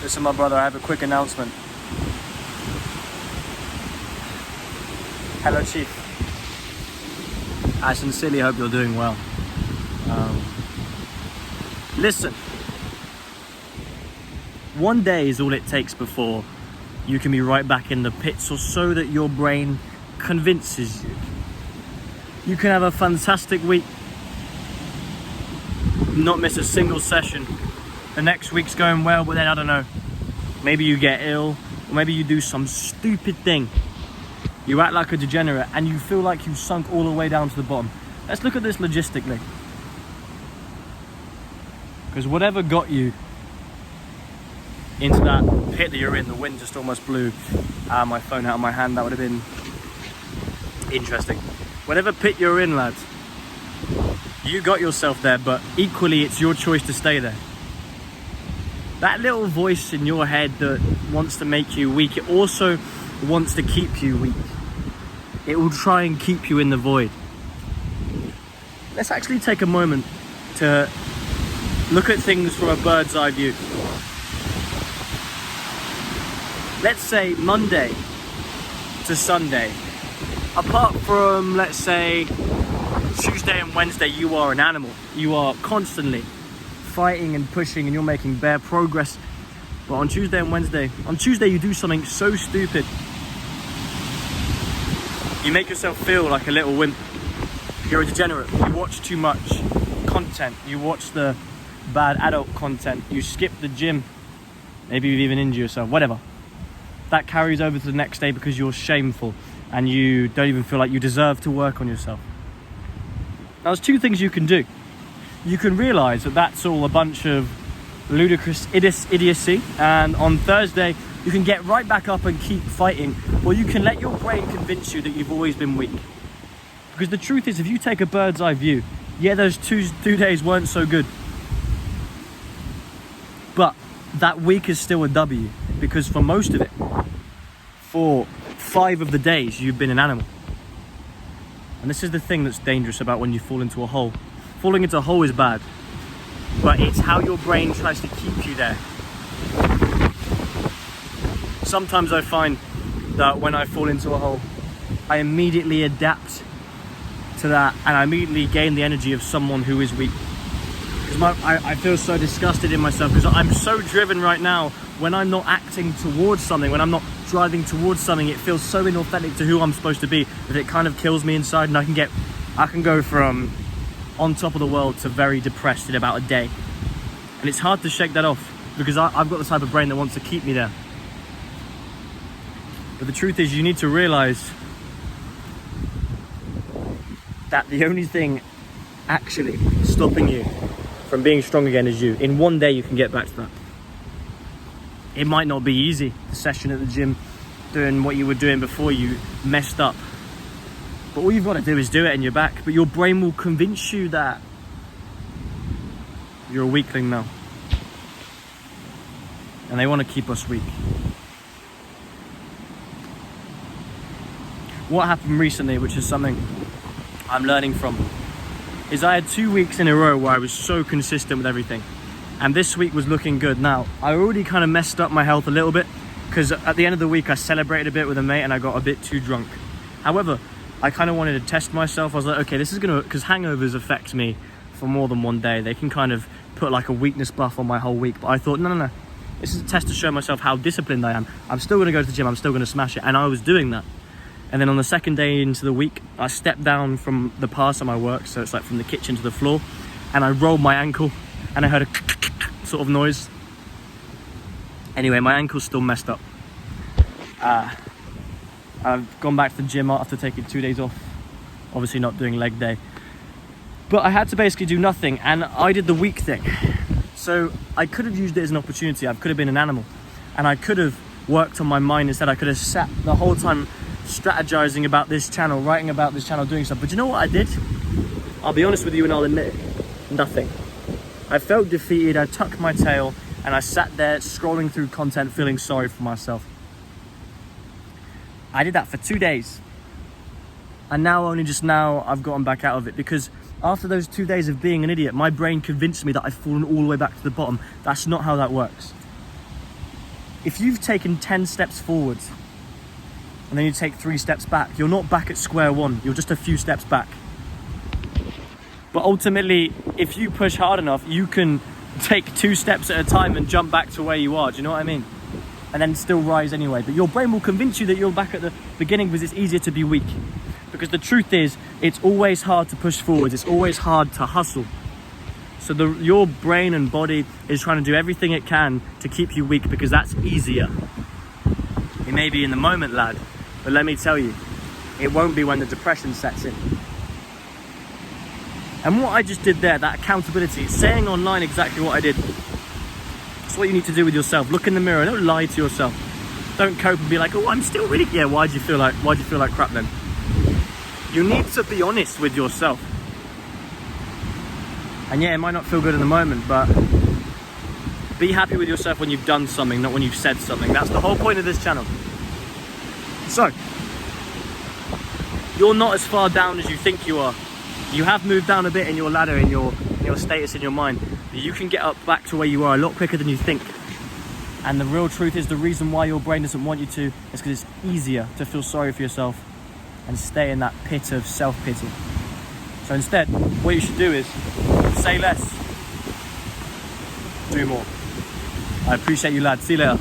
Listen, my brother, I have a quick announcement. Hello, Chief. I sincerely hope you're doing well. Listen, one day is all it takes before you can be right back in the pits, or so that your brain convinces you. You can have a fantastic week, not miss a single session. The next week's going well, but then I don't know, maybe you get ill, or maybe you do some stupid thing. You act like a degenerate and you feel like you've sunk all the way down to the bottom. Let's look at this logistically. Because whatever got you into that pit that you're in, the wind just almost blew my phone out of my hand. That would have been interesting. Whatever pit you're in, lads, you got yourself there, but equally it's your choice to stay there. That little voice in your head that wants to make you weak, it also wants to keep you weak. It will try and keep you in the void. Let's actually take a moment to look at things from a bird's eye view. Let's say Monday to Sunday, apart from, let's say, Tuesday and Wednesday, you are an animal. You are constantly fighting and pushing and you're making bare progress. But on Tuesday and Wednesday, on Tuesday you do something so stupid. You make yourself feel like a little wimp. You're a degenerate. You watch too much content. You watch the bad adult content. You skip the gym. Maybe you've even injured yourself, whatever. That carries over to the next day because you're shameful and you don't even feel like you deserve to work on yourself. Now, there's two things you can do. You can realize that that's all a bunch of ludicrous idiocy, and on Thursday you can get right back up and keep fighting, or you can let your brain convince you that you've always been weak. Because the truth is, if you take a bird's eye view, yeah, those two days weren't so good, but that week is still a W, because for most of it, for 5 of the days, you've been an animal. And this is the thing that's dangerous about when you fall into a hole. Falling into a hole is bad, but it's how your brain tries to keep you there. Sometimes I find that when I fall into a hole, I immediately adapt to that and I immediately gain the energy of someone who is weak. Because I feel so disgusted in myself because I'm so driven right now. When I'm not acting towards something, when I'm not driving towards something, it feels so inauthentic to who I'm supposed to be that it kind of kills me inside, and I can go from on top of the world to very depressed in about a day. And it's hard to shake that off because I've got the type of brain that wants to keep me there. But the truth is, you need to realize that the only thing actually stopping you from being strong again is you. In one day you can get back to that. It might not be easy, the session at the gym, doing what you were doing before you messed up. But all you've got to do is do it and you're back. But your brain will convince you that you're a weakling now. And they want to keep us weak. What happened recently, which is something I'm learning from, is I had 2 weeks in a row where I was so consistent with everything. And this week was looking good. Now, I already kind of messed up my health a little bit because at the end of the week I celebrated a bit with a mate and I got a bit too drunk. However, I kind of wanted to test myself. I was like, okay, this is gonna, because hangovers affect me for more than one day. They can kind of put like a weakness buff on my whole week. But I thought, no. This is a test to show myself how disciplined I am. I'm still gonna go to the gym, I'm still gonna smash it. And I was doing that. And then on the second day into the week, I stepped down from the pass of my work. So it's like from the kitchen to the floor. And I rolled my ankle and I heard a sort of noise. Anyway, my ankle's still messed up. I've gone back to the gym after taking 2 days off. Obviously not doing leg day. But I had to basically do nothing and I did the weak thing. So I could have used it as an opportunity. I could have been an animal. And I could have worked on my mind instead. I could have sat the whole time strategizing about this channel, writing about this channel, doing stuff. But you know what I did? I'll be honest with you and I'll admit it. Nothing. I felt defeated, I tucked my tail, and I sat there scrolling through content feeling sorry for myself. I did that for 2 days. And now, only just now, I've gotten back out of it because after those 2 days of being an idiot, my brain convinced me that I've fallen all the way back to the bottom. That's not how that works. if you've taken 10 steps forwards and then you take 3 steps back, you're not back at square one, you're just a few steps back. But ultimately, if you push hard enough, you can take 2 steps at a time and jump back to where you are. Do you know what I mean? And then still rise anyway. But your brain will convince you that you're back at the beginning because it's easier to be weak. Because the truth is, it's always hard to push forwards. It's always hard to hustle. So your brain and body is trying to do everything it can to keep you weak because that's easier. It may be in the moment, lad, but let me tell you, it won't be when the depression sets in. And what I just did there, that accountability, saying online exactly what I did, that's what you need to do with yourself. Look in the mirror, don't lie to yourself. Don't cope and be like, oh, I'm still really, yeah, why'd you feel like crap then? You need to be honest with yourself. And yeah, it might not feel good in the moment, but be happy with yourself when you've done something, not when you've said something. That's the whole point of this channel. So, you're not as far down as you think you are. You have moved down a bit in your ladder, in your status, in your mind. But you can get up back to where you are a lot quicker than you think. And the real truth is the reason why your brain doesn't want you to is because it's easier to feel sorry for yourself and stay in that pit of self-pity. So instead, what you should do is say less, do more. I appreciate you, lad. See you later.